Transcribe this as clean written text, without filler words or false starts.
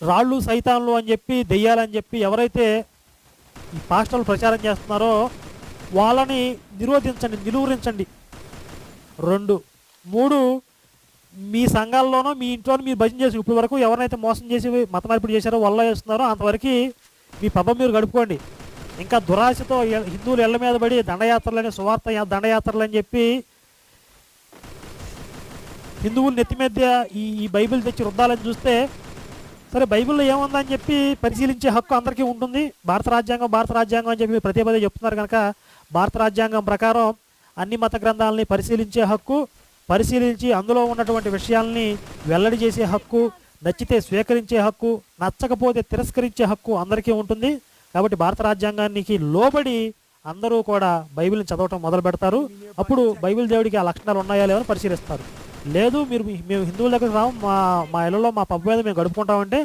రాళ్ళు సైతాన్లు అని చెప్పి దెయ్యాలని చెప్పి ఎవరైతే ఈ పాస్టర్లు ప్రచారం చేస్తున్నారో వాళ్ళని నిరోధించండి, నిలువరించండి. 2, 3 మీ సంఘాల్లోనో మీ ఇంట్లోనో మీరు భజన చేసి ఇప్పటి వరకు ఎవరినైతే మోసం చేసి మత మార్పిడి చేశారో వల్ల వేస్తున్నారో అంతవరకు మీ పబ్బం మీరు గడుపుకోండి. ఇంకా దురాశతో హిందువులు ఇళ్ల మీద పడి దండయాత్రలని సువార్త దండయాత్రలు అని చెప్పి హిందువులు నెత్తి మీద ఈ బైబిల్ తెచ్చి రుద్దాలని చూస్తే, సరే బైబిల్లో ఏముందని చెప్పి పరిశీలించే హక్కు అందరికీ ఉంటుంది. భారత రాజ్యాంగం అని చెప్పి ప్రతి పదే చెప్తున్నారు కనుక భారత రాజ్యాంగం ప్రకారం అన్ని మత గ్రంథాలని పరిశీలించే హక్కు, పరిశీలించి అందులో ఉన్నటువంటి విషయాల్ని వెల్లడి చేసే హక్కు, నచ్చితే స్వీకరించే హక్కు, నచ్చకపోతే తిరస్కరించే హక్కు అందరికీ ఉంటుంది. కాబట్టి భారత రాజ్యాంగానికి లోబడి అందరూ కూడా బైబిల్ని చదవటం మొదలు పెడతారు. అప్పుడు బైబిల్ దేవుడికి ఆ లక్షణాలు ఉన్నాయా లేవని పరిశీలిస్తారు. లేదు మేము హిందువుల దగ్గర రాము, మా ఇళ్ళలో మా పబ్బు మీద మేము గడుపుకుంటామంటే